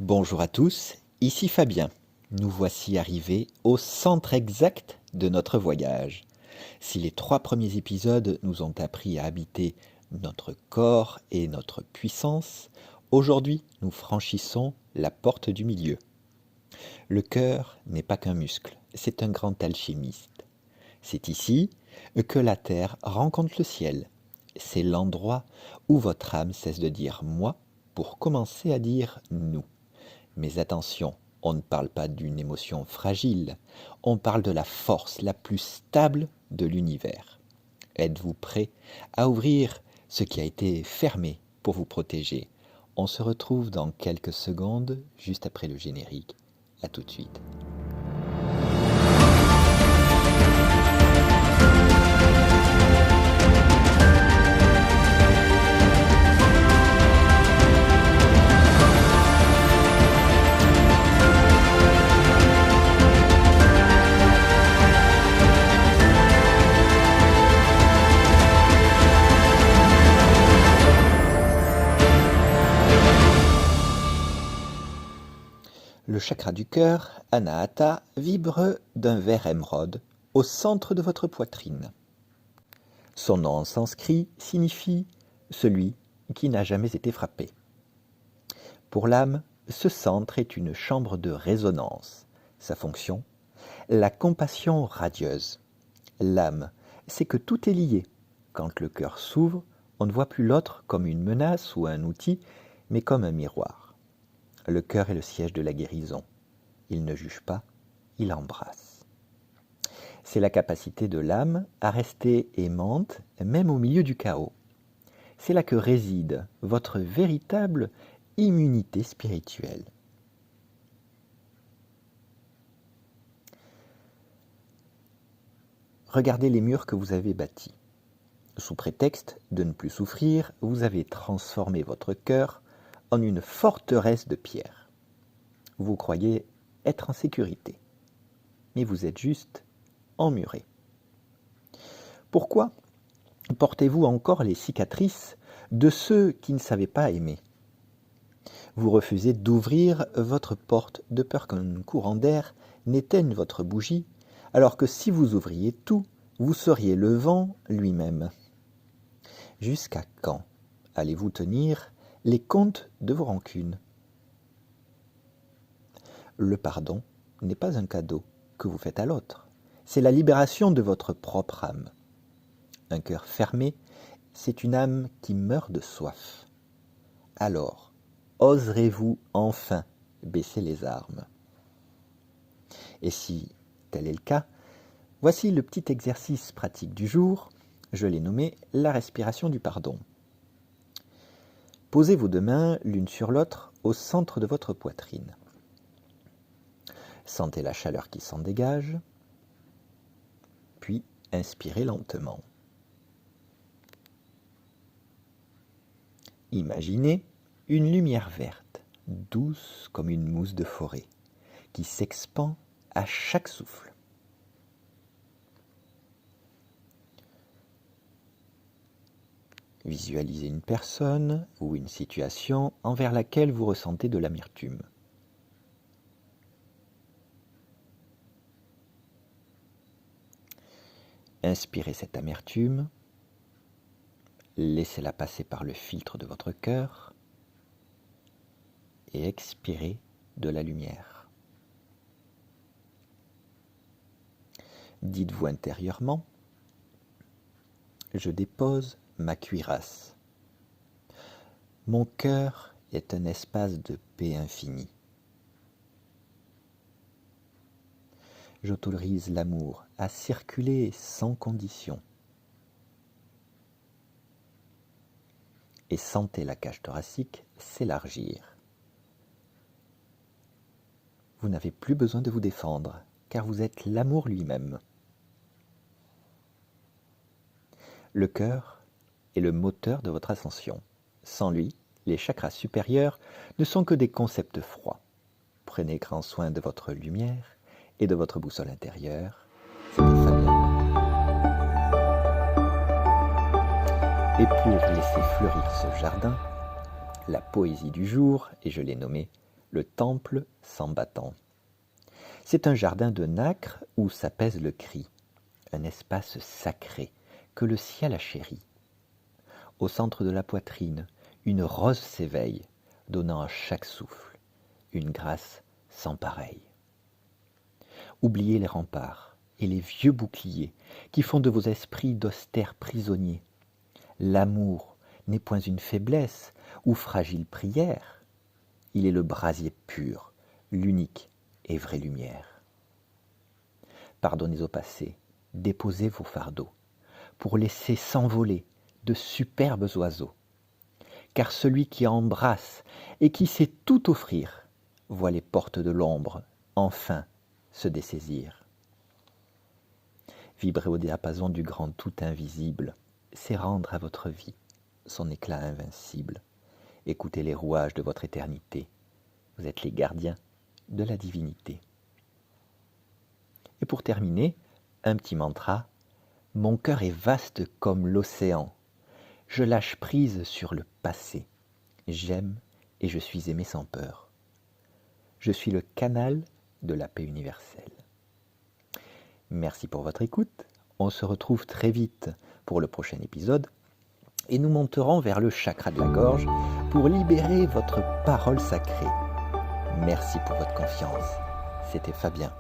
Bonjour à tous, ici Fabien. Nous voici arrivés au centre exact de notre voyage. Si les 3 premiers épisodes nous ont appris à habiter notre corps et notre puissance, aujourd'hui nous franchissons la porte du milieu. Le cœur n'est pas qu'un muscle, c'est un grand alchimiste. C'est ici que la terre rencontre le ciel. C'est l'endroit où votre âme cesse de dire moi pour commencer à dire nous. Mais attention, on ne parle pas d'une émotion fragile, on parle de la force la plus stable de l'univers. Êtes-vous prêt à ouvrir ce qui a été fermé pour vous protéger? On se retrouve dans quelques secondes, juste après le générique. À tout de suite. Le chakra du cœur, Anahata, vibre d'un vert émeraude au centre de votre poitrine. Son nom en sanskrit signifie « celui qui n'a jamais été frappé ». Pour l'âme, ce centre est une chambre de résonance. Sa fonction, la compassion radieuse. L'âme, c'est que tout est lié. Quand le cœur s'ouvre, on ne voit plus l'autre comme une menace ou un outil, mais comme un miroir. Le cœur est le siège de la guérison. Il ne juge pas, il embrasse. C'est la capacité de l'âme à rester aimante, même au milieu du chaos. C'est là que réside votre véritable immunité spirituelle. Regardez les murs que vous avez bâtis. Sous prétexte de ne plus souffrir, vous avez transformé votre cœur en une forteresse de pierre. Vous croyez être en sécurité, mais vous êtes juste emmuré. Pourquoi portez-vous encore les cicatrices de ceux qui ne savaient pas aimer? Vous refusez d'ouvrir votre porte de peur qu'un courant d'air n'éteigne votre bougie, alors que si vous ouvriez tout, vous seriez le vent lui-même. Jusqu'à quand allez-vous tenir les comptes de vos rancunes? Le pardon n'est pas un cadeau que vous faites à l'autre, c'est la libération de votre propre âme. Un cœur fermé, c'est une âme qui meurt de soif. Alors, oserez-vous enfin baisser les armes? Et si tel est le cas, voici le petit exercice pratique du jour, je l'ai nommé la respiration du pardon. Posez vos 2 mains l'une sur l'autre au centre de votre poitrine. Sentez la chaleur qui s'en dégage, puis inspirez lentement. Imaginez une lumière verte, douce comme une mousse de forêt, qui s'expand à chaque souffle. Visualisez une personne ou une situation envers laquelle vous ressentez de l'amertume. Inspirez cette amertume, laissez-la passer par le filtre de votre cœur et expirez de la lumière. Dites-vous intérieurement, je dépose ma cuirasse. Mon cœur est un espace de paix infinie. J'autorise l'amour à circuler sans condition. Et sentez la cage thoracique s'élargir. Vous n'avez plus besoin de vous défendre, car vous êtes l'amour lui-même. Le cœur est le moteur de votre ascension. Sans lui, les chakras supérieurs ne sont que des concepts froids. Prenez grand soin de votre lumière et de votre boussole intérieure. C'était Fabien. Et pour laisser fleurir ce jardin, la poésie du jour, et je l'ai nommée le temple sans bâton. C'est un jardin de nacre où s'apaise le cri, un espace sacré que le ciel a chéri. Au centre de la poitrine, une rose s'éveille, donnant à chaque souffle une grâce sans pareille. Oubliez les remparts et les vieux boucliers qui font de vos esprits d'austères prisonniers. L'amour n'est point une faiblesse ou fragile prière, il est le brasier pur, l'unique et vraie lumière. Pardonnez au passé, déposez vos fardeaux, pour laisser s'envoler de superbes oiseaux. Car celui qui embrasse et qui sait tout offrir, voit les portes de l'ombre enfin se dessaisir. Vibrer au diapason du grand tout invisible, c'est rendre à votre vie son éclat invincible. Écoutez les rouages de votre éternité, vous êtes les gardiens de la divinité. Et pour terminer, un petit mantra. Mon cœur est vaste comme l'océan. Je lâche prise sur le passé. J'aime et je suis aimé sans peur. Je suis le canal de la paix universelle. Merci pour votre écoute. On se retrouve très vite pour le prochain épisode et nous monterons vers le chakra de la gorge pour libérer votre parole sacrée. Merci pour votre confiance. C'était Fabien.